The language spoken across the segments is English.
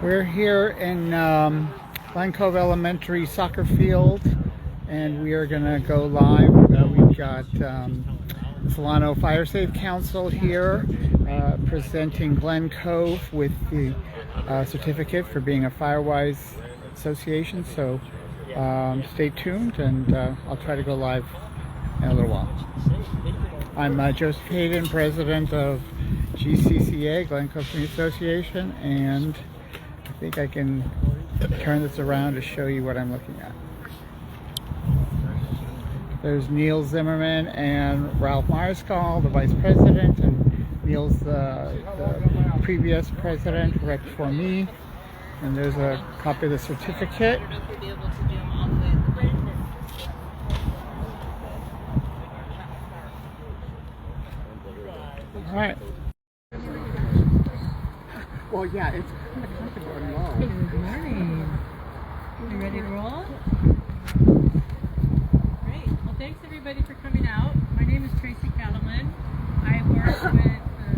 We're here in Glen Cove Elementary soccer field, and we are going to go live. We've got Solano Fire Safe Council here presenting Glen Cove with the certificate for being a Firewise association. So stay tuned, and I'll try to go live in a little while. I'm Joseph Hayden, president of GCCA, Glen Cove Community Association, and I think I can turn this around to show you what I'm looking at. There's Neil Zimmerman and Ralph Mariscal, the vice president, and Neil's the previous president right before me. And there's a copy of the certificate. All right. Well, yeah, it's kind of comfortable and low. Good morning. You ready to roll? Great. Well, thanks everybody for coming out. My name is Tracy Cattleman. I work with the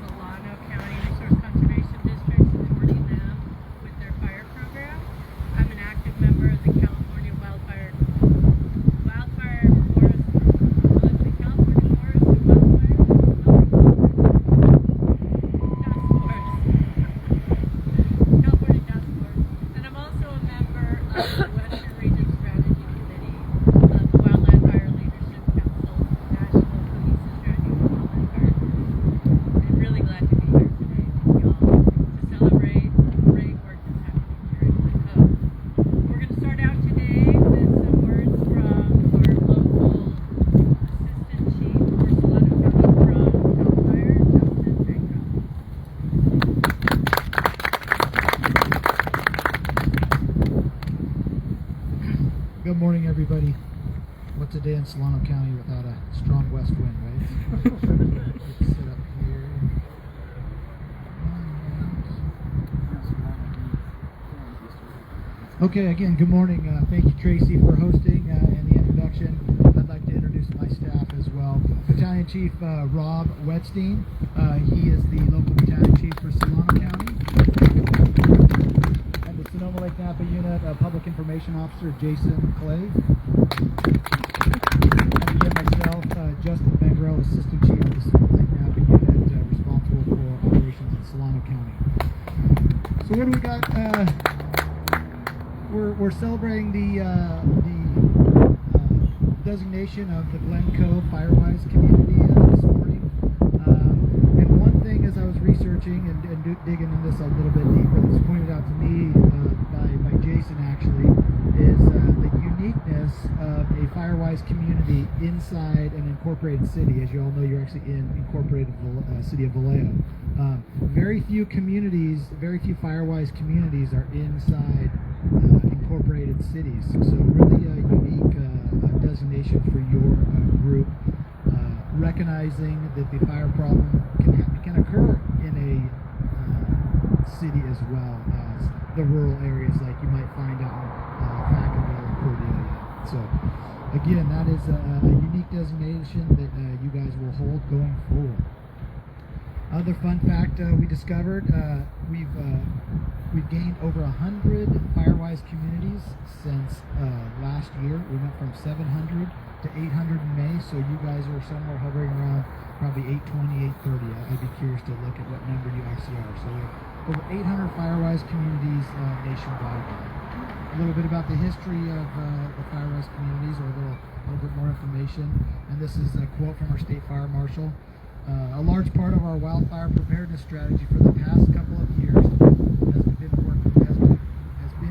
Solano County Resource Conservation District, supporting them with their fire program. I'm an active member of the California Wildfire Forest, the California Forest and Wildfire California Task Force, and I'm also a member of the Western Region Strategy Committee of the Wildland Fire Leadership Council, National Cohesive Strategy for Wildland Fire. I'm really glad to be here today with y'all to celebrate the great work that's happening here in Glen Cove. We're going to start out today with some words from our local Assistant Chief for Solano County from CAL FIRE, Justin Bancroft. Good morning, everybody. What's a day in Solano County without a strong west wind, right? Let's sit up here. Okay, again, good morning. Thank you, Tracy, for hosting and the introduction. I'd like to introduce my staff as well. Battalion Chief Rob Wetstein. He is the local battalion chief for Solano County. And the Sonoma Lake Napa Unit Public Information Officer Jason Clay. And again, myself, Justin Bengro, Assistant Chief of the Sonoma Lake Napa Unit, responsible for operations in Solano County. So what do we got? We're celebrating the designation of the Glen Cove Firewise community this morning. And one thing, as I was researching and digging into this a little bit deeper, that's pointed out to me by Jason actually, is the uniqueness of a Firewise community inside an incorporated city. As you all know, you're actually in incorporated city of Vallejo. Very few communities, very few Firewise communities are inside incorporated cities. So really a unique designation for your group, recognizing that the fire problem can occur in a city as well as the rural areas like you might find out in Vacaville and Cordelia. So again, that is a unique designation that you guys will hold going forward. Other fun fact we discovered, we've gained over 100 Firewise communities since last year. We went from 700 to 800 in May, so you guys are somewhere hovering around probably 820, 830. I'd be curious to look at what number you actually are. So we have over 800 Firewise communities nationwide. A little bit about the history of the Firewise communities, or a little bit more information. And this is a quote from our state fire marshal. A large part of our wildfire preparedness strategy for the past couple of years has been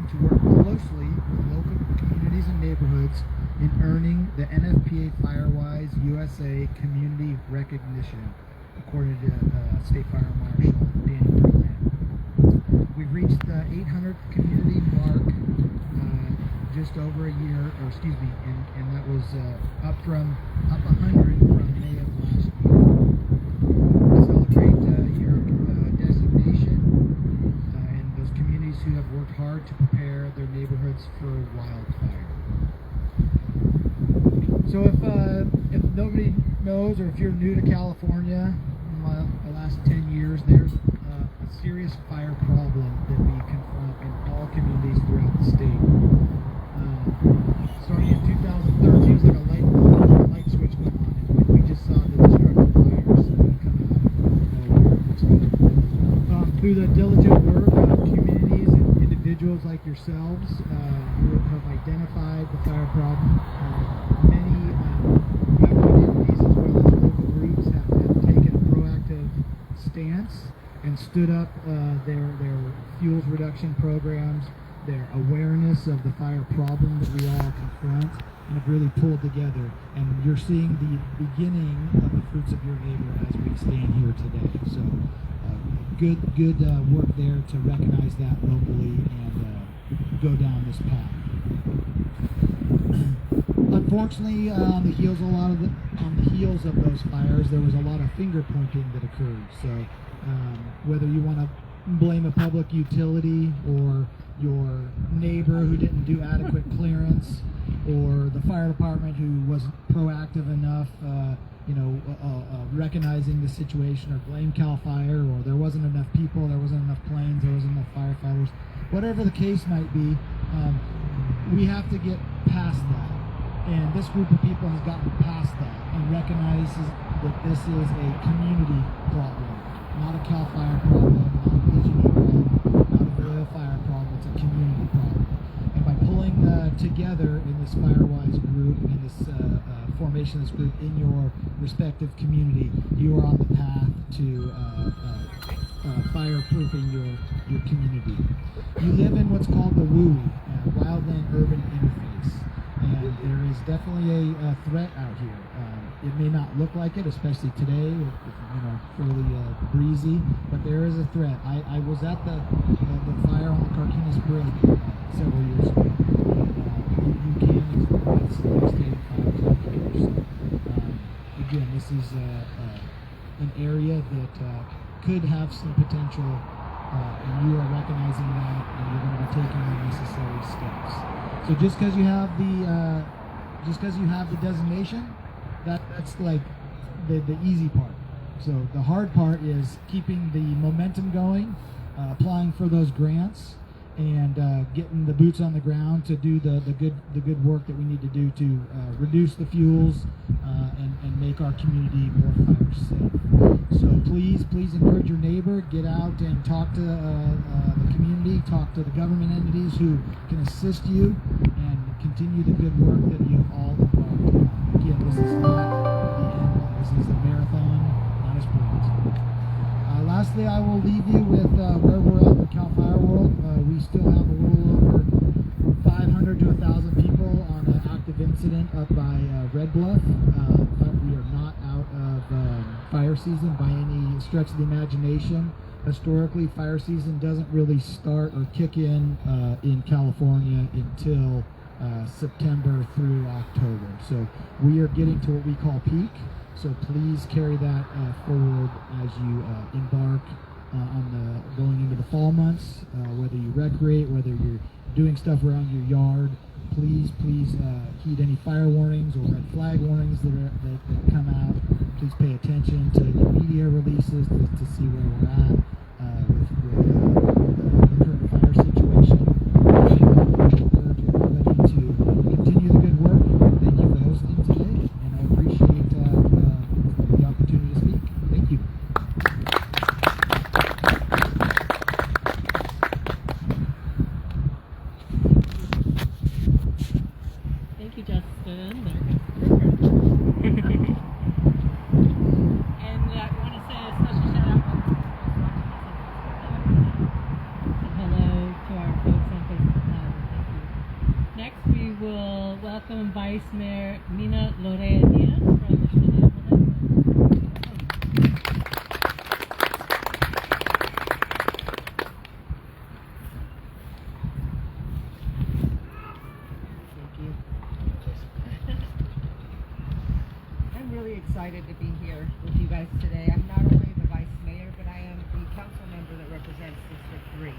to work closely with local communities and neighborhoods in earning the NFPA Firewise USA Community Recognition, according to State Fire Marshal Danny Glen. We've reached the 800th community mark just over a year, or excuse me, and that was up 100 from May of last year. Celebrate your designation and those communities who have worked hard to prepare their neighborhoods for wildfire. So if nobody knows, or if you're new to California, in the last 10 years, there's a serious fire problem that we confront in all communities throughout the state. Starting in 2013, it was like a light switch went on, and we just saw the destructive fires coming out of nowhere. Through the diligent work of communities and individuals like yourselves, who have identified the fire problem, many government entities as well as local groups have taken a proactive stance and stood up their fuels reduction programs, their awareness of the fire problem that we all confront, and have really pulled together. And you're seeing the beginning of the fruits of your labor as we stand here today. So good work there to recognize that locally and go down this path. Unfortunately, on the heels of those fires, there was a lot of finger pointing that occurred. So whether you want to blame a public utility or your neighbor who didn't do adequate clearance, or the fire department who wasn't proactive enough, recognizing the situation, or blame CAL FIRE, or there wasn't enough people, there wasn't enough planes, there wasn't enough firefighters, whatever the case might be, we have to get past that. And this group of people has gotten past that and recognizes that this is a community problem, not a CAL FIRE problem, not a PG&E problem, not a Vallejo fire problem. It's a community problem. And by pulling together in this Firewise group, in this formation of this group in your respective community, you are on the path to fireproofing your community. You live in what's called the WUI, wildland urban interface. And there is definitely a threat out here. It may not look like it, especially today, fairly breezy, but there is a threat. I was at the fire on the Carquinez Bridge several years ago. You can experience devastating fires out here. So, again, this is an area that could have some potential, and you are recognizing that, and you're going to be taking the necessary steps. So just because you have the designation, that's like the easy part. So the hard part is keeping the momentum going, applying for those grants, and getting the boots on the ground to do the good work that we need to do to reduce the fuels and make our community more fire safe. So please encourage your neighbor, get out and talk to the community, talk to the government entities who can assist you, and continue the good work that you've all embarked on. Again, this is not the end. This is a marathon, not a sprint. Lastly, I will leave you with where we're at in the CAL FIRE world. We still have a little over 500 to 1,000 people on an active incident up by Red Bluff, but we are not out of fire season by any stretch of the imagination. Historically, fire season doesn't really start or kick in California until September through October. So we are getting to what we call peak. So please carry that forward as you embark on going into the fall months. Whether you recreate, whether you're doing stuff around your yard, please heed any fire warnings or red flag warnings that come out. Please pay attention to the media releases to see where we're at with the current fire situation. I encourage everybody to continue the good work. Thank you for hosting today, and I appreciate the opportunity to speak. Thank you. Thank you, Justin. And I want to say a special shout out hello to our folks on Facebook Live. Thank you. Next, we will welcome Vice Mayor Mina Lorea Diaz from the city of Vallejo. I'm really excited to be here with you guys today. I'm not only the vice mayor, but I am the council member that represents District 3.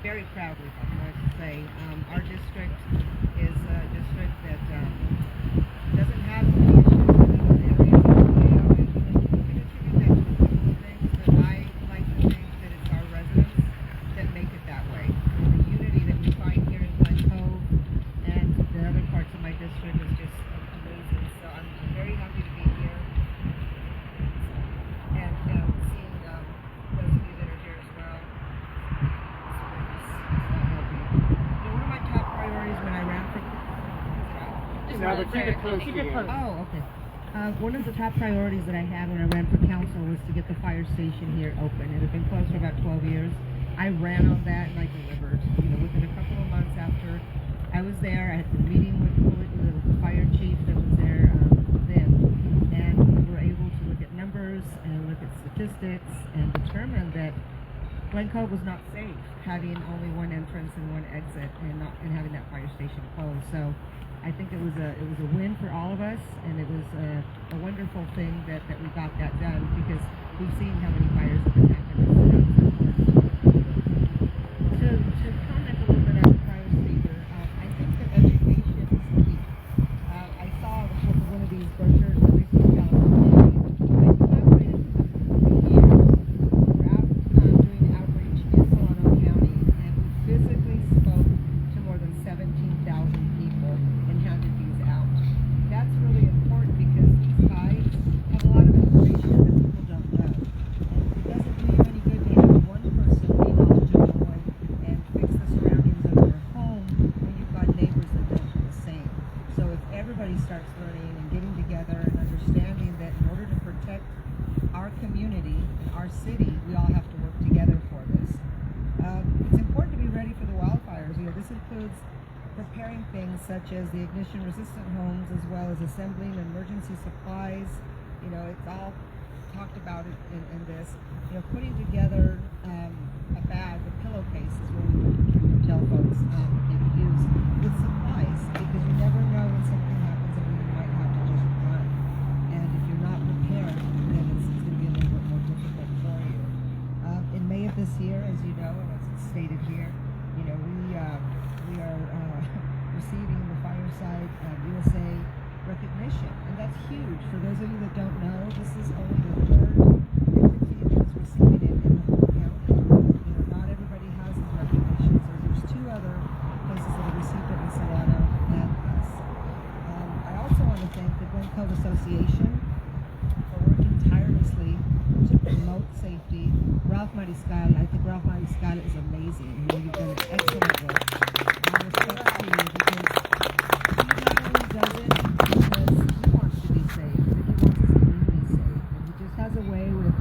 Very proudly, I want to say. Our district is a district that doesn't have the issues in other areas of Vallejo, and we can attribute that to a couple of things, but I like to think that it's our residents No, but keep it close to you. Oh, okay. One of the top priorities that I had when I ran for council was to get the fire station here open. It had been closed for about 12 years. I ran on that and I delivered. Within a couple of months after I was there, I had been meeting with the fire chief that was there then, and we were able to look at numbers and look at statistics and determine that Glen Cove was not safe, having only one entrance and one exit, and having that fire station closed. So I think it was a win for all of us, and it was a wonderful thing that we got that done, because we've seen how many fires have been happening. To comment a little bit on the fire speaker, I think that education is key. I saw one of these brochures released in California. I collaborated with them for years. We're out doing outreach in Solano County, and we physically spoke to more than 17,000 people and handed these out. That's really important because these guides have a lot of information that people don't know. And it doesn't do you any good to have one person be knowledgeable and fix the surroundings of their home when you've got neighbors that don't do the same. So if everybody starts learning and getting together and understanding that in order to protect our community and our city, we all have to work together for this. It's important to be ready for the wildfires. This includes preparing things such as the ignition-resistant homes, as well as assembling emergency supplies. It's all talked about in this. Putting together a bag of pillowcases where we tell folks that they could use with supplies, because you never know when something happens and you might have to just run. And if you're not prepared, then it's going to be a little bit more difficult for you. In May of this year, as you know, and as it's stated here, we are receiving the Fireside USA recognition, and that's huge. For those of you that don't know, this is only the third entity that is receiving it in the whole county. Not everybody has these recognitions. There's two other places that have received it in Solano and us. I also want to thank the Glen Cove Association for working tirelessly to promote safety. Ralph Mariscal, I think Ralph Mariscal is amazing. You've done an excellent work. I respect to you, because he not only does it because he wants to be safe, but he wants his community safe. And he just has a way with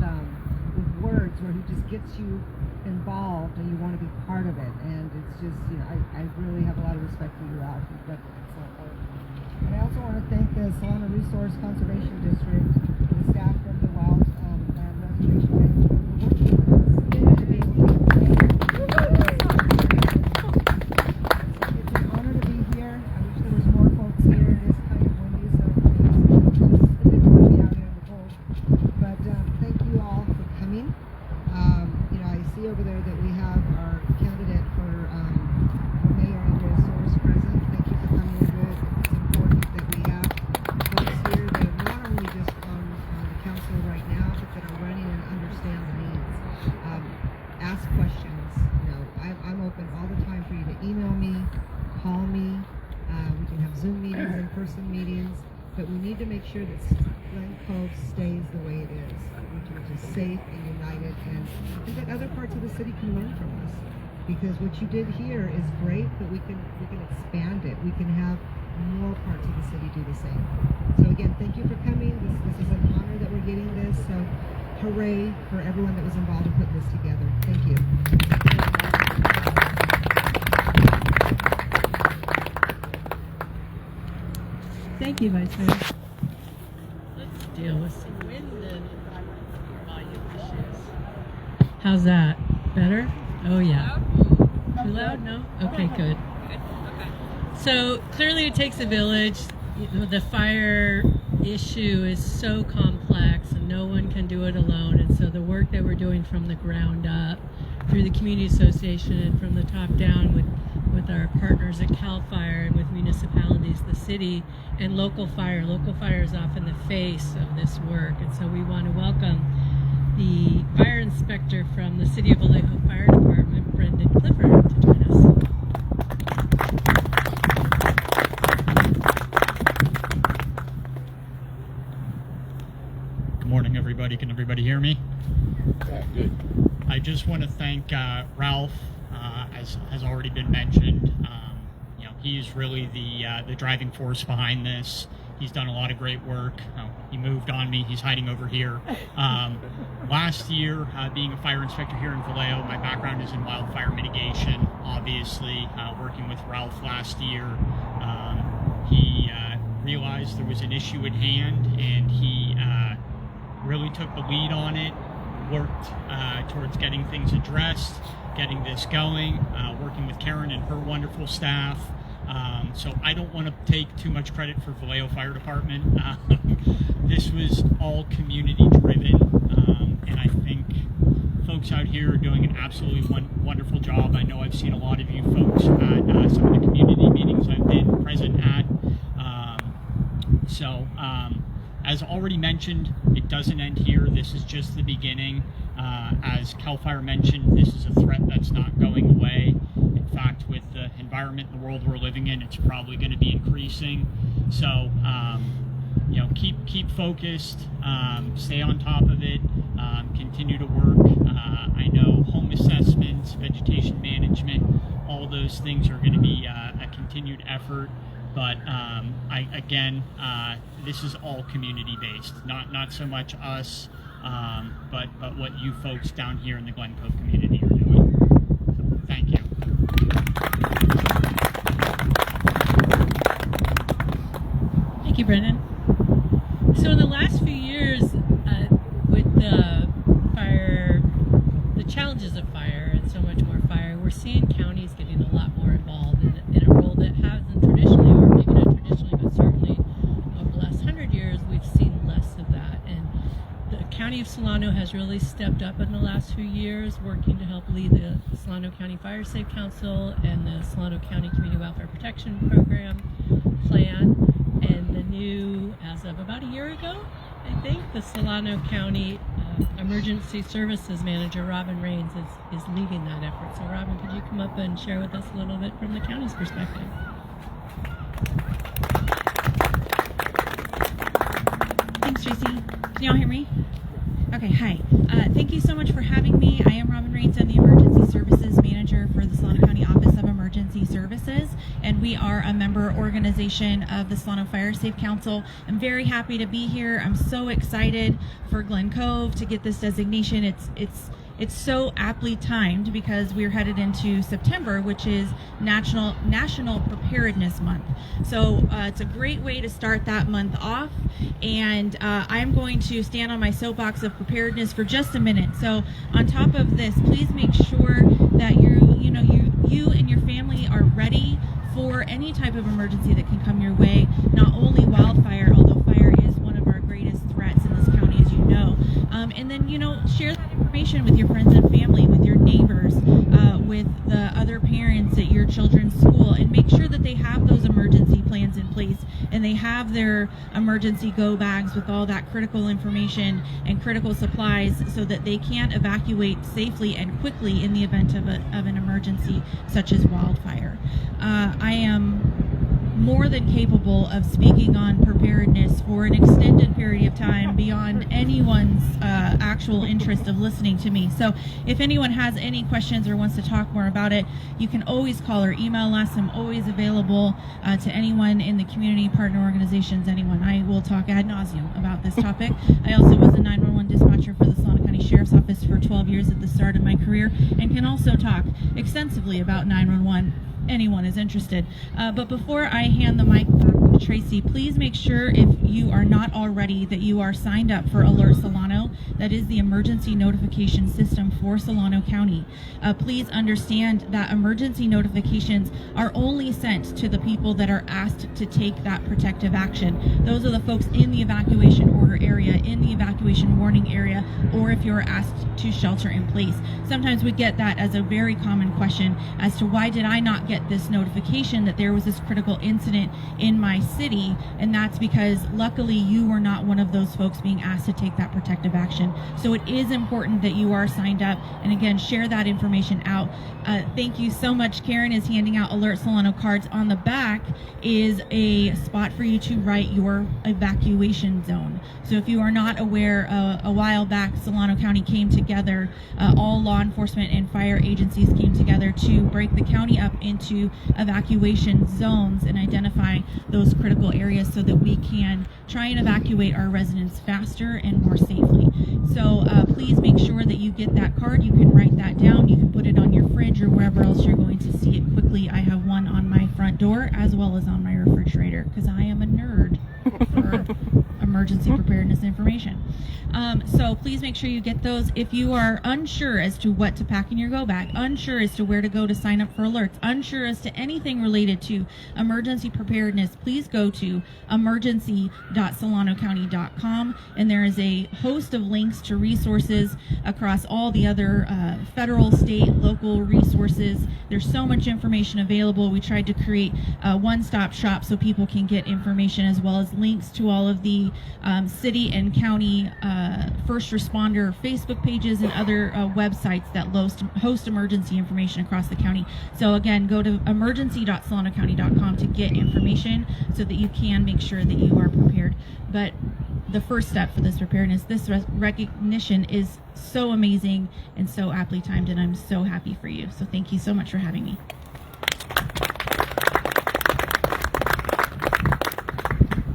words where he just gets you involved and you want to be part of it. And it's just, I really have a lot of respect for you, Ralph. You've done excellent work. And I also want to thank the Solano Resource Conservation District, the staff from the Wild Reservation Management for working with us to be able to It's an honor to be here. I wish there was more folks here. It is kind of windy, so it's a bit windy out here in the cold. But thank you all for coming. I see over there that we have our candidate for Mayor Andrea Soares present. Thank you for coming, Andrea. It's important that we have folks here that are not only just on the council right now, but that are running and understand the needs. Ask questions. I'm open all the time for you to email me, call me. We can have Zoom meetings, in-person meetings, but we need to make sure that Glen Cove stays the way it is, which is safe and united, and that other parts of the city can learn from us. Because what you did here is great, but we can expand it. We can have more parts of the city do the same. So again, thank you for coming. This is an honor that we're getting this. So hooray for everyone that was involved in putting this together. Thank you. Thank you, Vice Mayor. Let's deal with some wind and volume issues. How's that? Better? Oh yeah. Too loud? No? Okay, good. So clearly it takes a village. The fire issue is so complex and no one can do it alone. And so the work that we're doing from the ground up through the community association and from the top down with our partners at CAL FIRE and with municipalities, the city, and local fire. Local fire is often the face of this work. And so we want to welcome the fire inspector from the City of Vallejo Fire Department, Brendan Clifford, to join us. Good morning, everybody. Can everybody hear me? Yeah, good. I just want to thank Ralph, as has already been mentioned. He's really the driving force behind this. He's done a lot of great work. Oh, he moved on me. He's hiding over here. Last year, being a fire inspector here in Vallejo, my background is in wildfire mitigation, obviously, working with Ralph last year. He realized there was an issue at hand, and he really took the lead on it, worked towards getting things addressed, getting this going, working with Karen and her wonderful staff. So I don't want to take too much credit for Vallejo Fire Department. This was all community driven, and I think folks out here are doing an absolutely wonderful job. I know I've seen a lot of you folks at some of the community meetings I've been present at. As already mentioned, it doesn't end here. This is just the beginning. As CAL FIRE mentioned, this is a threat that's not going away. In fact, with the environment and the world we're living in, it's probably going to be increasing. So, you know, keep focused, stay on top of it, continue to work. I know home assessments, vegetation management, all those things are going to be a continued effort. But this is all community based, not so much us, but what you folks down here in the Glen Cove community are doing. So, thank you. Thank you, Brendan. So in the last few years, with the challenges of fire and so much more fire, we're seeing counties getting a lot more involved in a role that hasn't traditionally, or maybe not traditionally, but certainly over the last 100 years, we've seen less of that. And the County of Solano has really stepped up in the last few years, working to help lead the Solano County Fire Safe Council and the Solano County Community Welfare Protection Program plan. And the new, as of about a year ago, I think, the Solano County Emergency Services Manager, Robin Rains, is leading that effort. So Robin, could you come up and share with us a little bit from the county's perspective? Thanks, Tracy. Can y'all hear me? Okay, hi. Thank you so much for having me. I am Robin Rains. I'm the Emergency Services Manager for the Solano County Office of Emergency Services, and we are a member organization of the Solano Fire Safe Council. I'm very happy to be here. I'm so excited for Glen Cove to get this designation. It's so aptly timed because we're headed into September, which is National Preparedness Month. So it's a great way to start that month off. And I'm going to stand on my soapbox of preparedness for just a minute. So on top of this, please make sure that you and your family are ready for any type of emergency that can come your way. Not only wildfire, although fire is one of our greatest threats in this county, as you know. And then, share that information with your friends and family, with your neighbors, with the other parents at your children's school, and make sure that they have those emergency plans in place and they have their emergency go bags with all that critical information and critical supplies so that they can evacuate safely and quickly in the event of an emergency such as wildfire. I am more than capable of speaking on preparedness for an extended period of time beyond anyone's actual interest of listening to me. So if anyone has any questions or wants to talk more about it, you can always call or email us. I'm always available to anyone in the community, partner organizations, anyone. I will talk ad nauseum about this topic. I also was a 911 dispatcher for the Solano County Sheriff's Office for 12 years at the start of my career, and can also talk extensively about 911. Anyone is interested. But before I hand the mic back to Tracy, please make sure, if you are not already, that you are signed up for Alert Solano. That is the emergency notification system for Solano County. Please understand that emergency notifications are only sent to the people that are asked to take that protective action. Those are the folks in the evacuation order area, in the evacuation warning area, or if you're asked to shelter in place. Sometimes we get that as a very common question as to why did I not get this notification that there was this critical incident in my city, and that's because luckily you were not one of those folks being asked to take that protective action. So it is important that you are signed up, and again, share that information out. Thank you so much. Karen is handing out Alert Solano cards. On the back is a spot for you to write your evacuation zone. So if you are not aware, a while back Solano County came together, all law enforcement and fire agencies came together to break the county up into evacuation zones and identify those critical areas so that we can try and evacuate our residents faster and more safely. So please make sure that you get that card. You can write that down. You can put it on your fridge or wherever else you're going to see it quickly. I have one on my front door as well as on my refrigerator because I am a nerd for emergency preparedness information. So please make sure you get those. If you are unsure as to what to pack in your go bag, unsure as to where to go to sign up for alerts, unsure as to anything related to emergency preparedness, please go to emergency.solanocounty.com, and there is a host of links to resources across all the other federal, state, local resources. There's so much information available. We tried to create a one-stop shop so people can get information, as well as links to all of the city and county first responder Facebook pages and other websites that host emergency information across the county. So again, go to emergency.solanocounty.com to get information so that you can make sure that you are prepared. But the first step for this preparedness, this recognition is so amazing and so aptly timed, and I'm so happy for you. So thank you so much for having me.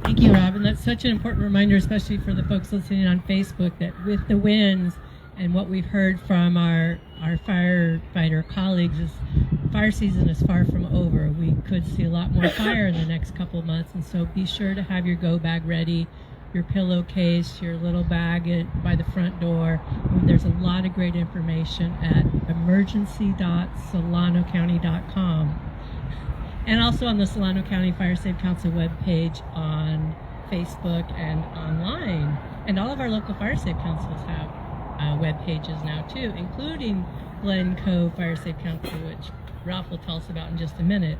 Thank you, Rob, and that's such an important reminder, especially for the folks listening on Facebook, that with the winds and what we've heard from our firefighter colleagues is fire season is far from over. We could see a lot more fire in the next couple of months, and so be sure to have your go bag ready, your pillowcase, your little bag by the front door. And there's a lot of great information at emergency.solanocounty.com. And also on the Solano County Fire Safe Council webpage on Facebook and online. And all of our local fire safe councils have web pages now too, including Glen, Cove Fire Safe Council, which Ralph will tell us about in just a minute.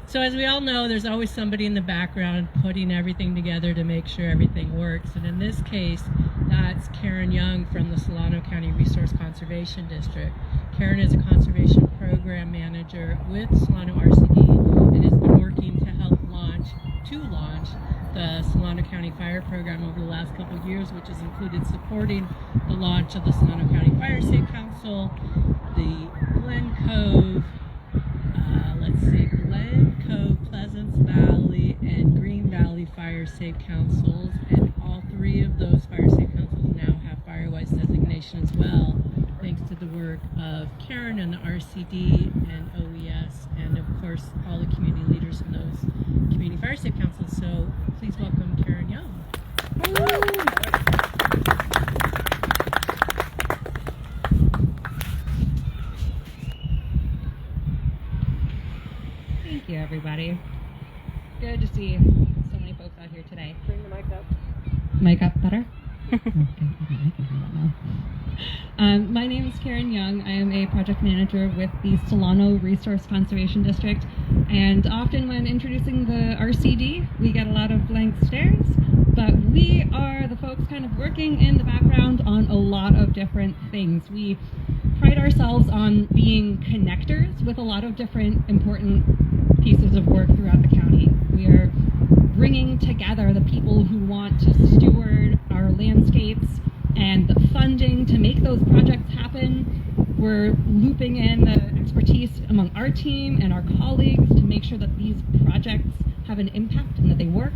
So as we all know, there's always somebody in the background putting everything together to make sure everything works. And in this case, that's Karen Young from the Solano County Resource Conservation District. Karen is a conservation program manager with Solano RCD and has been working to help launch the Solano County Fire Program over the last couple of years, which has included supporting the launch of the Solano County Fire Safe Council, the Glen Cove, Glen, Cove, Pleasance Valley, and Green Valley Fire Safe Councils, and all three of those Fire Safe Councils now have Firewise designation as well, thanks to the work of Karen and the RCD and OES, and of course all the community leaders in those community fire safe councils. So please welcome Karen Young. Thank you, everybody. Good to see so many folks out here today. Bring the mic up. Mic up better? My name is Karen Young. I am a project manager with the Solano Resource Conservation District, and often when introducing the RCD, we get a lot of blank stares, but we are the folks kind of working in the background on a lot of different things. We pride ourselves on being connectors with a lot of different important pieces of work throughout the county. We are bringing together the people who want to steward our landscapes and the funding to make those projects happen. We're looping in the expertise among our team and our colleagues to make sure that these projects have an impact and that they work.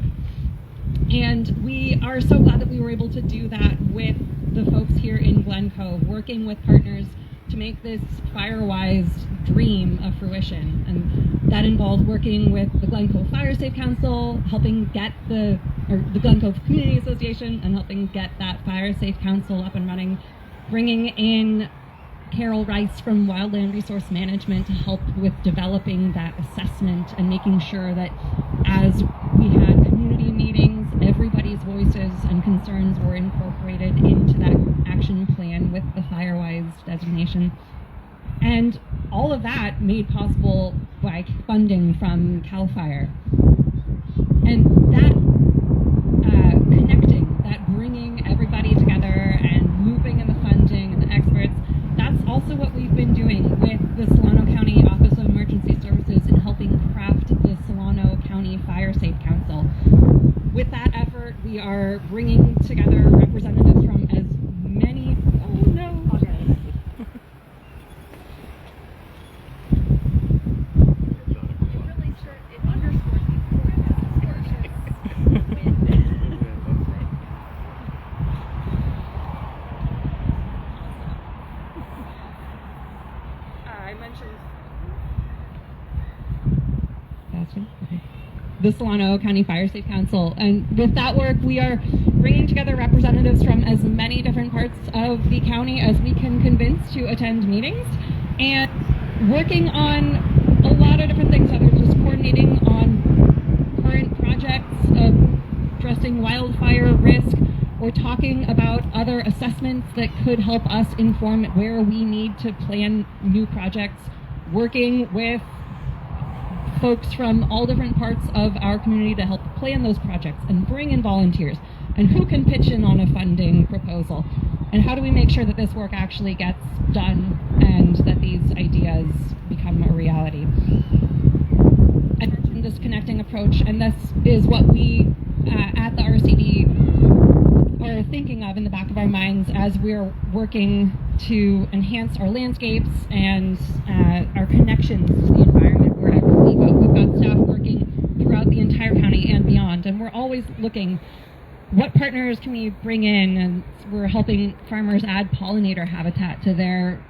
And we are so glad that we were able to do that with the folks here in Glen Cove, working with partners to make this Firewise dream a fruition. And that involved working with the Glen Cove Fire Safe Council, helping get the Glen Cove Community Association, and helping get that Fire Safe Council up and running, bringing in Carol Rice from Wildland Resource Management to help with developing that assessment and making sure that as we had community meetings, everybody's voices and concerns were incorporated into that action plan with the Firewise designation. And all of that made possible by funding from CAL FIRE. And that connecting, that bringing everybody together and bringing together representatives from as many, oh no, I mentioned the Solano County Fire Safe Council, and with that work we are bringing together representatives from as many different parts of the county as we can convince to attend meetings, and working on a lot of different things, whether it's just coordinating on current projects addressing wildfire risk, or talking about other assessments that could help us inform where we need to plan new projects, working with folks from all different parts of our community to help plan those projects and bring in volunteers, and who can pitch in on a funding proposal, and how do we make sure that this work actually gets done and that these ideas become a reality. I mentioned this connecting approach, and this is what we at the RCD are thinking of in the back of our minds as we're working to enhance our landscapes and our connections to the environment wherever we go. We've got staff working throughout the entire county and beyond, and we're always looking what partners can we bring in, and we're helping farmers add pollinator habitat to their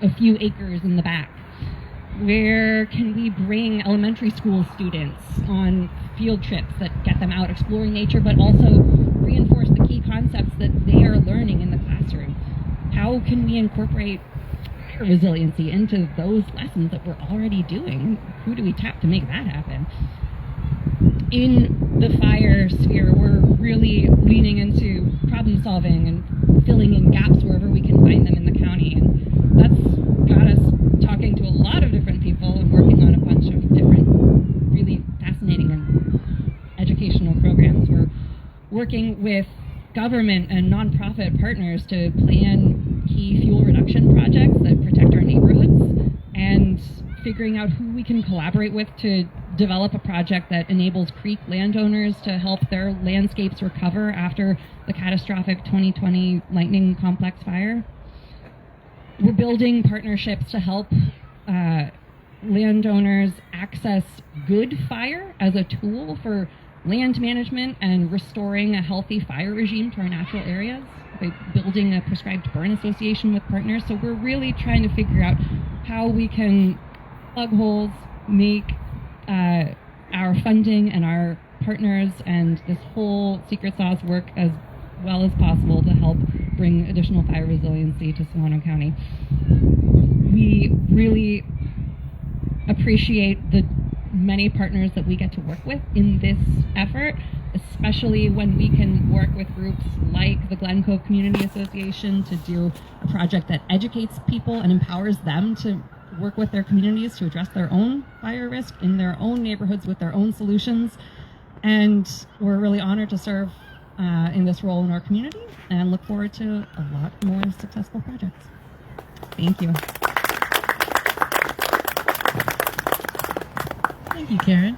a few acres in the back. Where can we bring elementary school students on field trips that get them out exploring nature, but also reinforce the key concepts that they are learning in the classroom? How can we incorporate fire resiliency into those lessons that we're already doing? Who do we tap to make that happen? In the fire sphere, we're really leaning into problem solving and filling in gaps wherever we can find them in the county. And that's got us talking to a lot of different people and working on a bunch of different really fascinating and educational programs. We're working with government and nonprofit partners to plan key fuel reduction projects that protect our neighborhoods, and figuring out who we can collaborate with to develop a project that enables creek landowners to help their landscapes recover after the catastrophic 2020 lightning complex fire. We're building partnerships to help landowners access good fire as a tool for land management and restoring a healthy fire regime to our natural areas by building a prescribed burn association with partners. So we're really trying to figure out how we can plug holes, make our funding and our partners and this whole secret sauce work as well as possible to help bring additional fire resiliency to Solano County. We really appreciate the many partners that we get to work with in this effort, especially when we can work with groups like the Glen Cove Community Association to do a project that educates people and empowers them to work with their communities to address their own fire risk in their own neighborhoods with their own solutions. And we're really honored to serve in this role in our community and look forward to a lot more successful projects. Thank you. Thank you, Karen.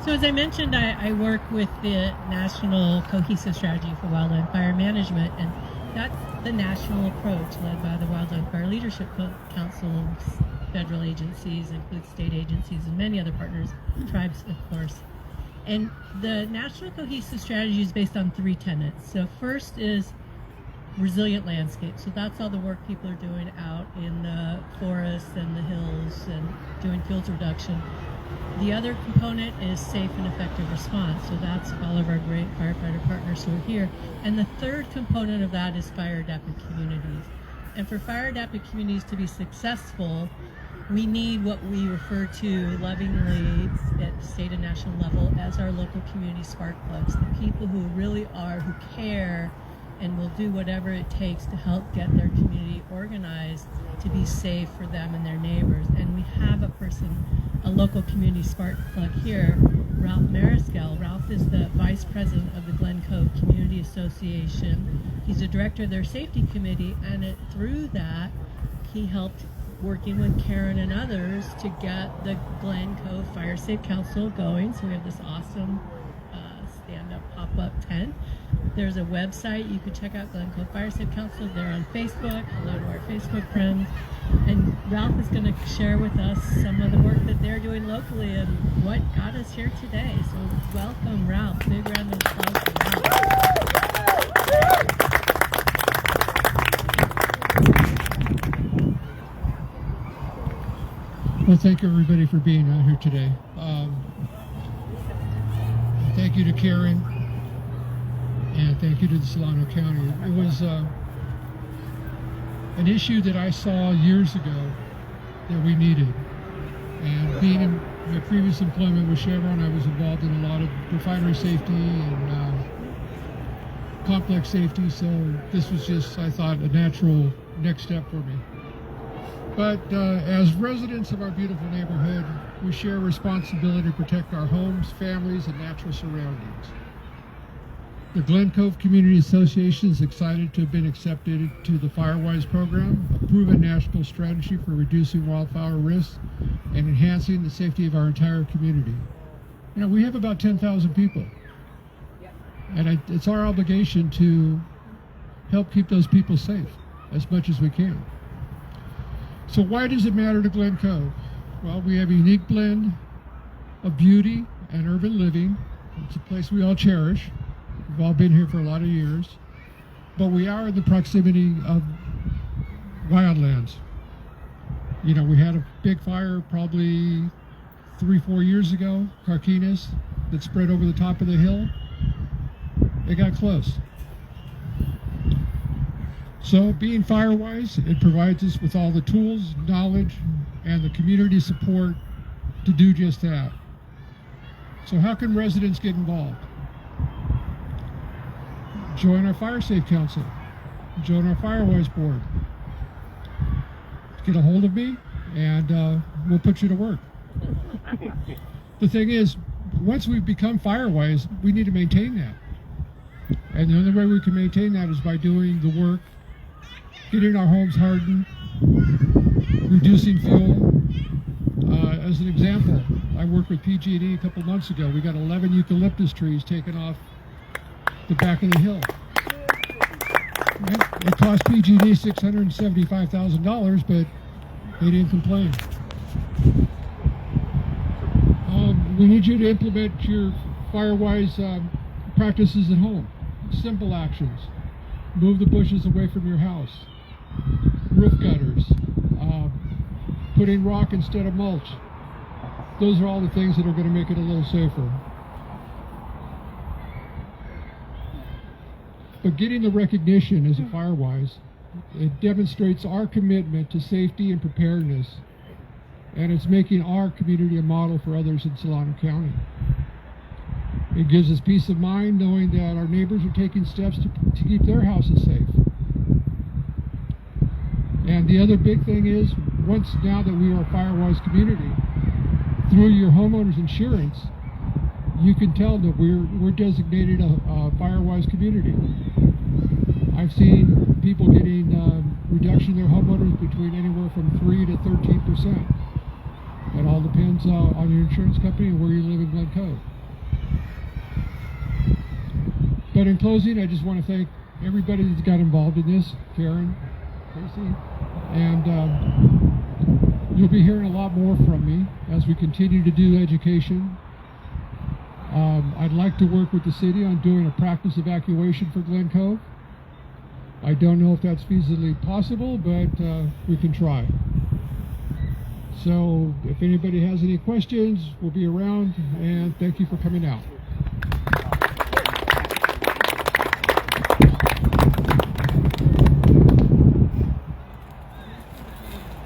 So as I mentioned, I work with the National Cohesive Strategy for Wildland Fire Management, and that's the national approach led by the Wildland Fire Leadership Council, federal agencies, include state agencies, and many other partners, tribes, of course. And the National Cohesive Strategy is based on 3 tenets. So first is resilient landscape. So that's all the work people are doing out in the forests and the hills and doing fields reduction. The other component is safe and effective response. So that's all of our great firefighter partners who are here. And the third component of that is fire adapted communities. And for fire adapted communities to be successful, we need what we refer to lovingly at state and national level as our local community spark plugs, the people who really are, who care, and will do whatever it takes to help get their community organized to be safe for them and their neighbors. And we have a person, a local community spark plug here, Ralph Mariscal. Ralph is the vice president of the Glen Cove Community Association. He's the director of their safety committee, and through that, he helped working with Karen and others to get the Glen Cove Fire Safe Council going. So we have this awesome stand-up that pop-up tent. There's a website you could check out, Glen Cove Fire Safe Council. They're on Facebook. Hello to our Facebook friends. And Ralph is going to share with us some of the work that they're doing locally and what got us here today. So welcome, Ralph. Big round of applause for Ralph. Well, thank you everybody for being out here today. Thank you to Karen, and thank you to the Solano County. It was an issue that I saw years ago that we needed. And being in my previous employment with Chevron, I was involved in a lot of refinery safety and complex safety, so this was just, I thought, a natural next step for me. But as residents of our beautiful neighborhood, we share a responsibility to protect our homes, families, and natural surroundings. The Glen Cove Community Association is excited to have been accepted to the Firewise program, a proven national strategy for reducing wildfire risks and enhancing the safety of our entire community. You know, we have about 10,000 people, and it's our obligation to help keep those people safe as much as we can. So why does it matter to Glen Cove? Well, we have a unique blend of beauty and urban living. It's a place we all cherish. We've all been here for a lot of years. But we are in the proximity of wildlands. You know, we had a big fire probably 3-4 years ago, Carquinez, that spread over the top of the hill. It got close. So being Firewise, it provides us with all the tools, knowledge, and the community support to do just that. So how can residents get involved? Join our Fire Safe Council. Join our Firewise board. Get a hold of me and we'll put you to work. The thing is, once we become Firewise, we need to maintain that. And the only way we can maintain that is by doing the work, getting our homes hardened, reducing fuel. As an example, I worked with PG&E a couple months ago. We got 11 eucalyptus trees taken off the back of the hill. It cost PG&E $675,000, but they didn't complain. We need you to implement your Firewise practices at home. Simple actions. Move the bushes away from your house. Roof gutters. Putting rock instead of mulch. Those are all the things that are going to make it a little safer. But getting the recognition as a Firewise, it demonstrates our commitment to safety and preparedness, and it's making our community a model for others in Solano County. It gives us peace of mind knowing that our neighbors are taking steps to keep their houses safe. And the other big thing is, now that we are a Firewise community, through your homeowner's insurance, you can tell that we're designated a Firewise community. I've seen people getting reduction in their homeowners between anywhere from 3 to 13%. It all depends on your insurance company and where you live in Glen Cove. But in closing, I just want to thank everybody that's got involved in this, Karen, Tracy, and you'll be hearing a lot more from me as we continue to do education. I'd like to work with the city on doing a practice evacuation for Glen Cove. I don't know if that's feasibly possible, but we can try. So if anybody has any questions, we'll be around, and thank you for coming out.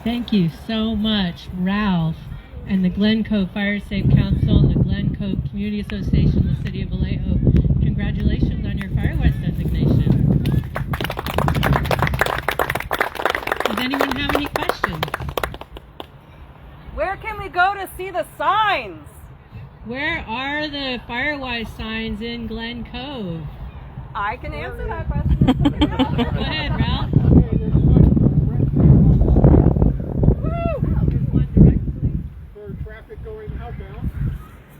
Thank you so much, Ralph, and the Glen Cove Fire Safe Council and the Glen Cove Community Association in the City of Vallejo. Congratulations on your Firewise designation. Does anyone have any questions? Where can we go to see the signs? Where are the Firewise signs in Glen Cove? I can answer that question. Go ahead, Ralph. For traffic going outbound.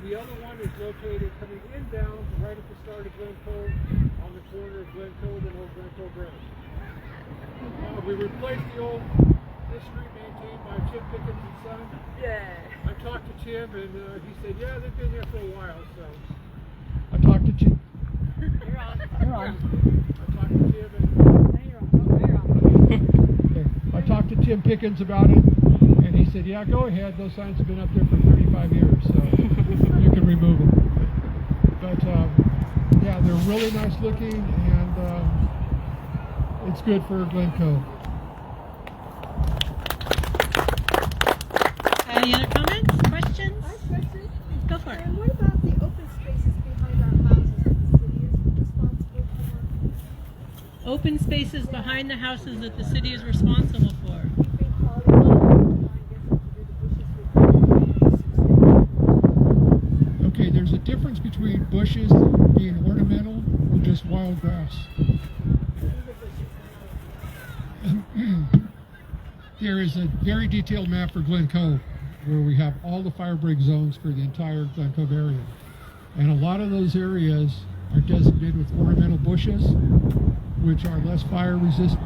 The other one is located coming inbound right at the start of Glen Cove, on the corner of Glen Cove and Old Glen Cove Road. We replaced the old street maintained by Tim Pickens and Son. Yeah. I talked to Tim and he said, yeah, they've been there for a while, so. I talked to Tim. You're on. You're on. I talked to Tim and You're on. okay. I talked to Tim Pickens about it, and he said, yeah, go ahead. Those signs have been up there for 35 years, so you can remove them. But yeah, they're really nice looking, and it's good for Glen Cove. Any other comments, questions? I have a question. Go for it. And what about the open spaces behind our houses that the city is responsible for? Open spaces behind the houses that the city is responsible for. We think quality of life gets them to do the bushes with Okay, there's a difference between bushes being ornamental or just wild grass. There is a very detailed map for Glen Cove where we have all the fire break zones for the entire Glen Cove area. And a lot of those areas are designated with ornamental bushes, which are less fire resistant.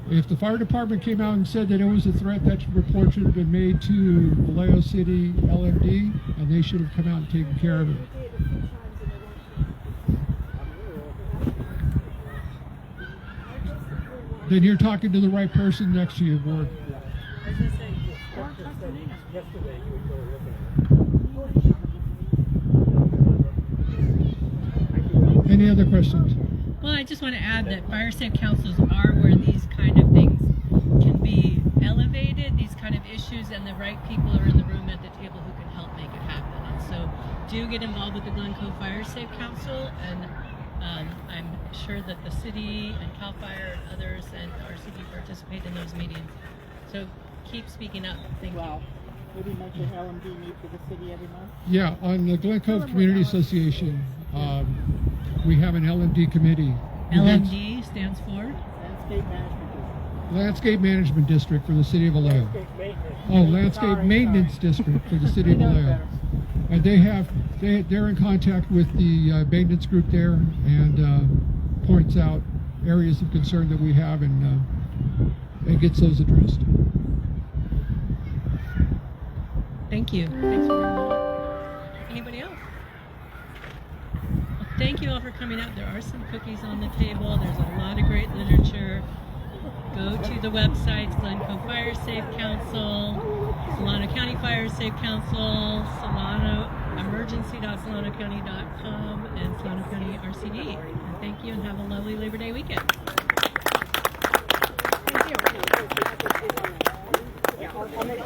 If the fire department came out and said that it was a threat, that report should have been made to Vallejo City LMD, and they should have come out and taken care of it. Then you're talking to the right person next to you, Ward. Any other questions? Well, I just want to add that fire safe councils are where these kind of things can be elevated, these kind of issues, and the right people are in the room at the table who can help make it happen. And so do get involved with the Glen Cove Fire Safe Council, and I'm sure that the city and CAL FIRE and others and RCD participate in those meetings. So keep speaking up. Thank you. Maybe mention LMD meet with the city every month. Yeah, on the Glen Cove Community Association, we have an LMD committee. LMD stands for? Landscape Management District for the city of Vallejo. Landscape Maintenance District for the city of Vallejo. And they're in contact with the maintenance group there, and points out areas of concern that we have, and gets those addressed. Thank you. Thanks for anybody else? Well, thank you all for coming out. There are some cookies on the table. There's a lot of great literature. Go to the websites, Glen Cove Fire Safe Council, Solano County Fire Safe Council, emergency.solanocounty.com, and Solano County RCD. And thank you, and have a lovely Labor Day weekend. Thank you.